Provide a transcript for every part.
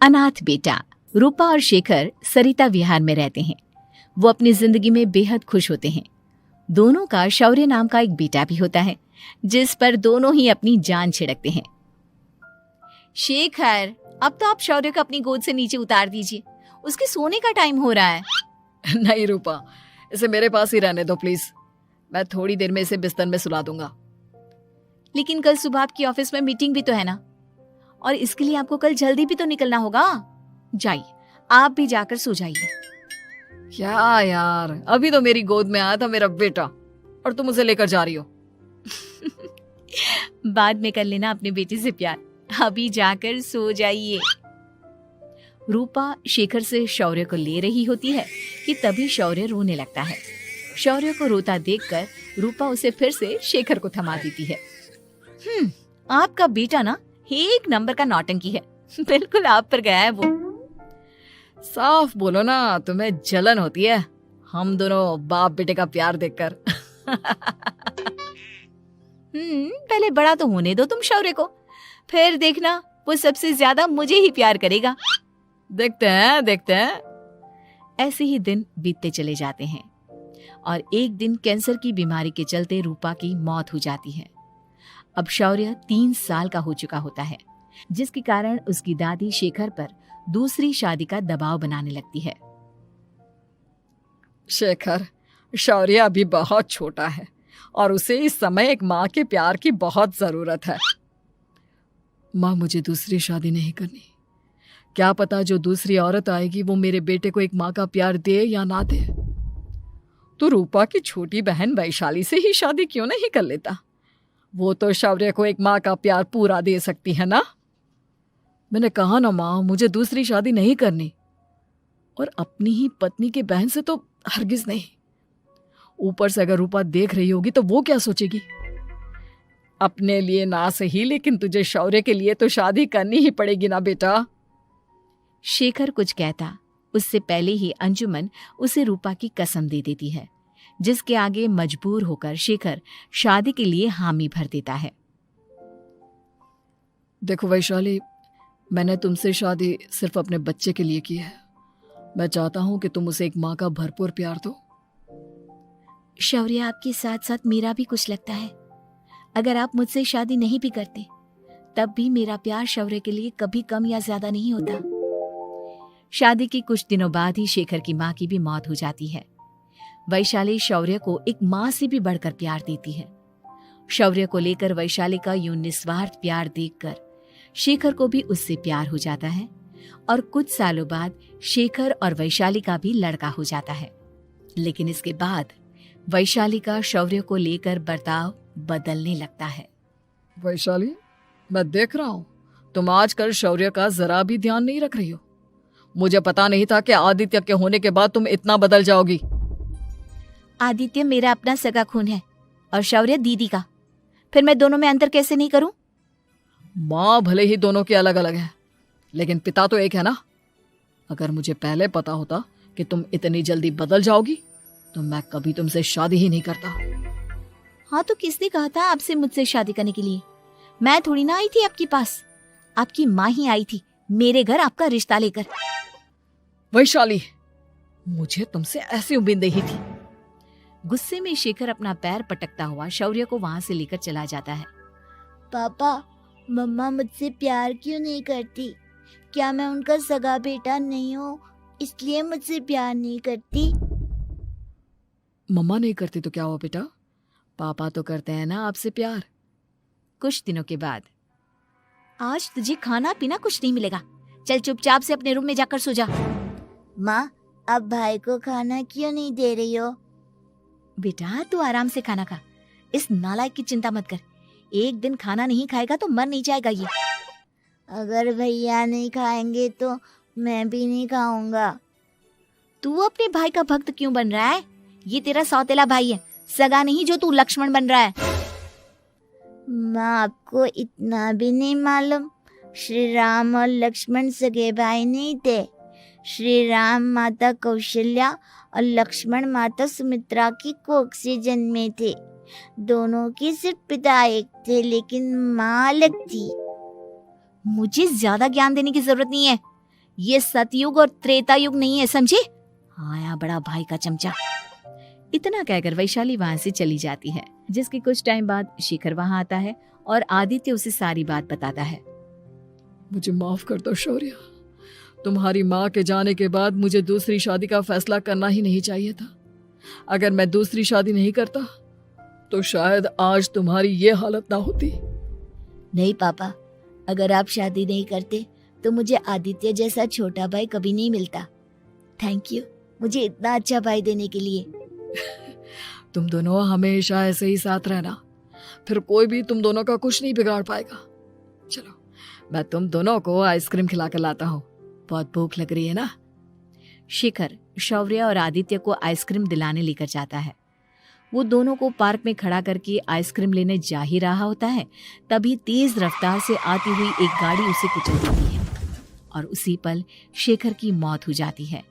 अनाथ बेटा। रूपा और शेखर सरिता विहार में रहते हैं। वो अपनी जिंदगी में बेहद खुश होते हैं। दोनों का शौर्य नाम का एक बेटा भी होता है, जिस पर दोनों ही अपनी जान छिड़कते हैं। शेखर, अब तो आप शौर्य को अपनी गोद से नीचे उतार दीजिए, उसके सोने का टाइम हो रहा है। नहीं रूपा, इसे मेरे पास ही रहने दो प्लीज। मैं थोड़ी देर में इसे बिस्तर में सुला दूंगा। लेकिन कल सुबह आपकी ऑफिस में मीटिंग भी तो है ना, और इसके लिए आपको कल जल्दी भी तो निकलना होगा। जाइए, आप भी जाकर सो जाइए। क्या यार, अभी तो मेरी गोद में आया था मेरा बेटा और तुम उसे लेकर जा रही हो। बाद में कर लेना अपने बेटे से प्यार, अभी जाकर सो जाइए। रूपा शेखर से शौर्य को ले रही होती है कि तभी शौर्य रोने लगता है। शौर्य को रोता देखकर रूपा उसे फिर से शेखर को थमा देती है। आपका बेटा ना एक नंबर का नौटंकी है, बिल्कुल आप पर गया है वो। साफ बोलो ना, तुम्हें जलन होती है हम दोनों बाप बेटे का प्यार देखकर। पहले बड़ा तो होने दो तुम शौर्य को, फिर देखना वो सबसे ज्यादा मुझे ही प्यार करेगा। देखते हैं। ऐसे ही दिन बीतते चले जाते हैं और एक दिन कैंसर की बीमारी के चलते रूपा की मौत हो जाती है। अब शौर्य 3 साल का हो चुका होता है, जिसके कारण उसकी दादी शेखर पर दूसरी शादी का दबाव बनाने लगती है। शेखर, शौर्य अभी बहुत छोटा है और उसे इस समय एक माँ के प्यार की बहुत जरूरत है। माँ, मुझे दूसरी शादी नहीं करनी। क्या पता जो दूसरी औरत आएगी वो मेरे बेटे को एक माँ का प्यार दे या ना दे। तो रूपा की छोटी बहन वैशाली से ही शादी क्यों नहीं कर लेता? वो तो शौर्य को एक माँ का प्यार पूरा दे सकती है ना। मैंने कहा ना माँ, मुझे दूसरी शादी नहीं करनी, और अपनी ही पत्नी के बहन से तो हरगिज नहीं। ऊपर से अगर रूपा देख रही होगी तो वो क्या सोचेगी? अपने लिए ना सही, लेकिन तुझे शौर्य के लिए तो शादी करनी ही पड़ेगी ना बेटा। शेखर कुछ कहता उससे पहले ही अंजुमन उसे रूपा की कसम दे देती है, जिसके आगे मजबूर होकर शेखर शादी के लिए हामी भर देता है। देखो वैशाली, मैंने तुमसे शादी सिर्फ अपने बच्चे के लिए की है। मैं चाहता हूं कि तुम उसे एक माँ का भरपूर प्यार दो। शौर्य, आपके साथ साथ मेरा भी कुछ लगता है। अगर आप मुझसे शादी नहीं भी करते तब भी मेरा प्यार शौर्य के लिए कभी कम या ज्यादा नहीं होता। शादी के कुछ दिनों बाद ही शेखर की माँ की भी मौत हो जाती है। वैशाली शौर्य को एक माँ से भी बढ़कर प्यार देती है। शौर्य को लेकर वैशाली का यूं निस्वार्थ प्यार देखकर शेखर को भी उससे प्यार हो जाता है और कुछ सालों बाद शेखर और वैशाली का भी लड़का हो जाता है। लेकिन इसके बाद वैशाली का शौर्य को लेकर बर्ताव बदलने लगता है। वैशाली, मैं देख रहा हूँ तुम आजकल शौर्य का जरा भी ध्यान नहीं रख रही हो। मुझे पता नहीं था कि आदित्य के होने के बाद तुम इतना बदल जाओगी। आदित्य मेरा अपना सगा खून है और शौर्य दीदी का, फिर मैं दोनों में अंतर कैसे नहीं करूं? माँ भले ही दोनों के अलग अलग है, लेकिन पिता तो एक है ना। अगर मुझे पहले पता होता कि तुम इतनी जल्दी बदल जाओगी तो मैं कभी तुमसे शादी ही नहीं करता। हाँ, तो किसने कहा था आपसे मुझसे शादी करने के लिए? मैं थोड़ी ना आई थी आपके पास, आपकी माँ ही आई थी मेरे घर आपका रिश्ता लेकर। वैशाली, मुझे तुमसे ऐसी उम्मीद नहीं थी। गुस्से में शेखर अपना पैर पटकता हुआ शौर्य को वहां से लेकर चला जाता है। पापा, मम्मा मुझसे प्यार क्यों नहीं करती? क्या मैं उनका सगा बेटा नहीं हूँ इसलिए मुझसे प्यार नहीं करती? मम्मा नहीं करती तो क्या हुआ बेटा, पापा तो करते हैं ना आपसे प्यार। कुछ दिनों के बाद, आज तुझे खाना पीना कुछ नहीं मिलेगा, चल चुपचाप से अपने रूम में जाकर सो जा। माँ, अब भाई को खाना क्यों नहीं दे रही हो? बेटा तू आराम से खाना खा, इस नालायक की चिंता मत कर। एक दिन खाना नहीं खाएगा तो मर नहीं जाएगा ये। अगर भैया नहीं खाएंगे तो मैं भी नहीं खाऊंगा। तू अपने भाई का भक्त क्यों बन रहा है? ये तेरा सौतेला भाई है, सगा नहीं जो तू लक्ष्मण बन रहा है। माँ, आपको इतना भी नहीं मालूम? श्री राम और लक्ष्मण सगे भाई नहीं थे। श्री राम माता कौशल्या और लक्ष्मण माता सुमित्रा की कोख से जन्मे थे। दोनों के सिर्फ पिता एक थे लेकिन माँ अलग थी। मुझे ज्यादा ज्ञान देने की जरूरत नहीं है, ये सतयुग और त्रेता युग नहीं है, समझे? आया बड़ा भाई का चमचा। इतना कहकर वैशाली वहां से चली जाती है। जिसके कुछ टाइम बाद शिखर वहां आता है और आदित्य उसे सारी बात बताता है। मुझे माफ कर दो शौर्य, तुम्हारी माँ के जाने के बाद मुझे दूसरी शादी का फैसला करना ही नहीं चाहिए था। अगर मैं दूसरी शादी नहीं करता तो शायद आज तुम्हारी ये हालत ना होती। नहीं पापा, अगर आप शादी नहीं करते तो मुझे आदित्य जैसा छोटा भाई कभी नहीं मिलता। थैंक यू मुझे इतना अच्छा भाई देने के लिए। तुम दोनों हमेशा ऐसे ही साथ रहना, फिर कोई भी तुम दोनों का कुछ नहीं बिगाड़ पाएगा। चलो मैं तुम दोनों को आइसक्रीम खिला कर लाता हूँ, बहुत भूख लग रही है ना। शिखर शौर्य और आदित्य को आइसक्रीम दिलाने लेकर जाता है। वो दोनों को पार्क में खड़ा करके आइसक्रीम लेने जा ही रहा होता है, तभी तेज रफ्तार से आती हुई एक गाड़ी उसे कुचल देती है और उसी पल शेखर की मौत हो जाती है,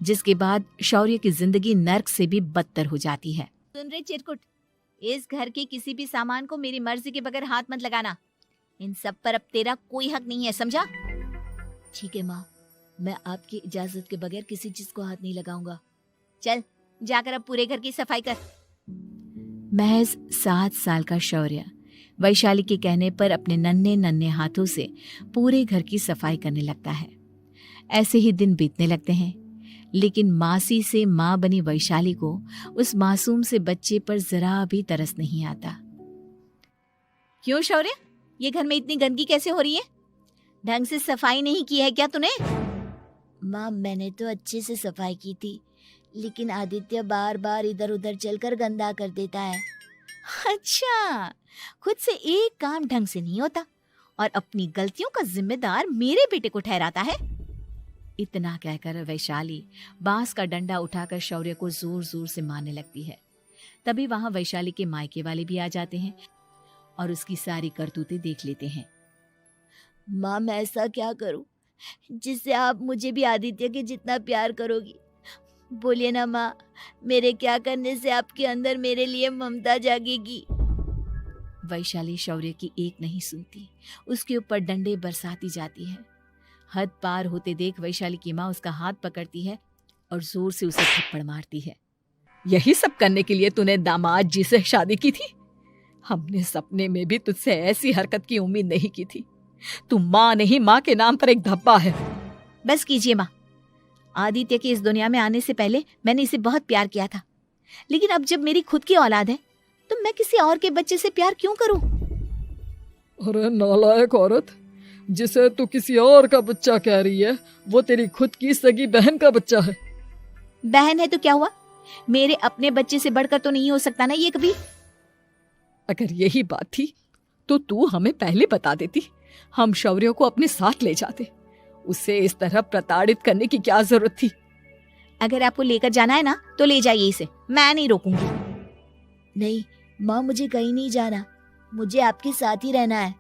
जिसके बाद शौर्य की जिंदगी नर्क से भी बदतर हो जाती है। सुन रहे चिरकुट, इस घर के किसी भी सामान को मेरी मर्जी के बगैर हाथ मत लगाना। इन सब पर अब तेरा कोई हक नहीं है, समझा? ठीक है माँ, मैं आपकी इजाजत के बगैर किसी चीज को हाथ नहीं लगाऊंगा। चल जाकर अब पूरे घर की सफाई कर। महज 7 साल का शौर्य वैशाली के कहने पर अपने नन्हे नन्हे हाथों से पूरे घर की सफाई करने लगता है। ऐसे ही दिन बीतने लगते हैं, लेकिन मासी से माँ बनी वैशाली को उस मासूम से बच्चे पर जरा भी तरस नहीं आता। क्यों शौर्य, ये घर में इतनी गंदगी कैसे हो रही है? ढंग से सफाई नहीं की है क्या तूने? माँ मैंने तो अच्छे से सफाई की थी, लेकिन आदित्य बार बार इधर उधर चलकर गंदा कर देता है। अच्छा, खुद से एक काम ढंग से नहीं होता और अपनी गलतियों का जिम्मेदार मेरे बेटे को ठहराता है। इतना कहकर वैशाली बांस का डंडा उठाकर शौर्य को जोर जोर से मारने लगती है। तभी वहां वैशाली के मायके वाले भी आ जाते हैं और उसकी सारी करतूतें देख लेते हैं। माँ मैं ऐसा क्या करूं जिससे आप मुझे भी आदित्य के जितना प्यार करोगी? बोलिए ना माँ, मेरे क्या करने से आपके अंदर मेरे लिए ममता जागेगी? वैशाली शौर्य की एक नहीं सुनती, उसके ऊपर डंडे बरसाती जाती है। हद पार होते देख वैशाली की माँ उसका हाथ पकड़ती है और जोर से उसे थप्पड़ मारती है। यही सब करने के लिए तूने दामाद जी से शादी की थी? हमने सपने में भी तुझसे ऐसी हरकत की उम्मीद नहीं की थी। तू माँ नहीं, माँ के नाम पर एक धब्बा है। बस कीजिए माँ, आदित्य के इस दुनिया में आने से पहले मैंने इसे बहुत प्यार किया था, लेकिन अब जब मेरी खुद की औलाद है तो मैं किसी और के बच्चे से प्यार क्यों करूं? अरे नालायक औरत, जिसे तू किसी और का बच्चा कह रही है वो तेरी खुद की सगी बहन का बच्चा है। बहन है तो क्या हुआ, मेरे अपने बच्चे से बढ़कर तो नहीं हो सकता ना ये कभी। अगर यही बात थी तो तू हमें पहले बता देती, हम शौर्य को अपने साथ ले जाते। उसे इस तरह प्रताड़ित करने की क्या जरूरत थी? अगर आपको लेकर जाना है ना तो ले जाइए इसे, मैं नहीं रोकूंगी। नहीं माँ, मुझे कहीं नहीं जाना, मुझे आपके साथ ही रहना है।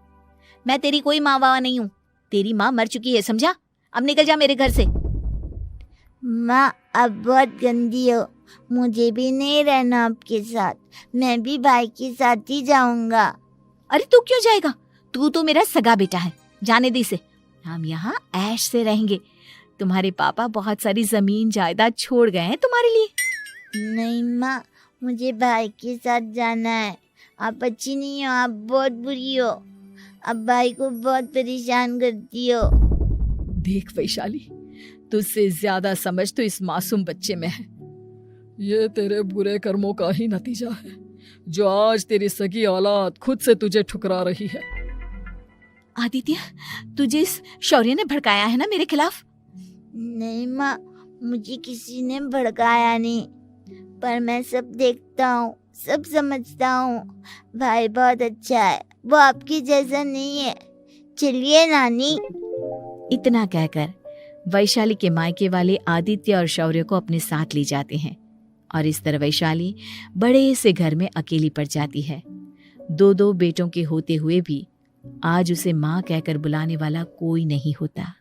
मैं तेरी कोई माँ बाबा नहीं हूँ, तेरी माँ मर चुकी है, समझा? अब निकल जा मेरे घर से। माँ अब बहुत गंदी हो, मुझे भी नहीं रहना आपके साथ, मैं भी भाई के साथ ही जाऊंगा। अरे तू क्यों जाएगा, तू तो मेरा सगा बेटा है, जाने दे इसे। हम यहाँ ऐश से रहेंगे, तुम्हारे पापा बहुत सारी जमीन जायदाद छोड़ गए हैं तुम्हारे लिए। नहीं माँ, मुझे भाई के साथ जाना है। आप अच्छी नहीं हो, आप बहुत बुरी हो, आप भाई को बहुत परेशान करती हो। देख वैशाली, तुझसे ज्यादा समझ तो इस मासूम बच्चे में है। ये तेरे बुरे कर्मों का ही नतीजा है जो आज तेरी सगी औलाद खुद से तुझे ठुकरा रही है। आदित्य, तुझे इस शौर्य ने भड़काया है ना मेरे खिलाफ? नहीं माँ, मुझे किसी ने भड़काया नहीं, पर मैं सब देखता हूँ, सब समझता हूँ। भाई बहुत अच्छा है, वो आपकी जैसा नहीं है। चलिए नानी। इतना कहकर वैशाली के मायके वाले आदित्य और शौर्य को अपने साथ ले जाते हैं और इस तरह वैशाली बड़े से घर में अकेली पड़ जाती है। 2 बेटों के होते हुए भी आज उसे माँ कहकर बुलाने वाला कोई नहीं होता।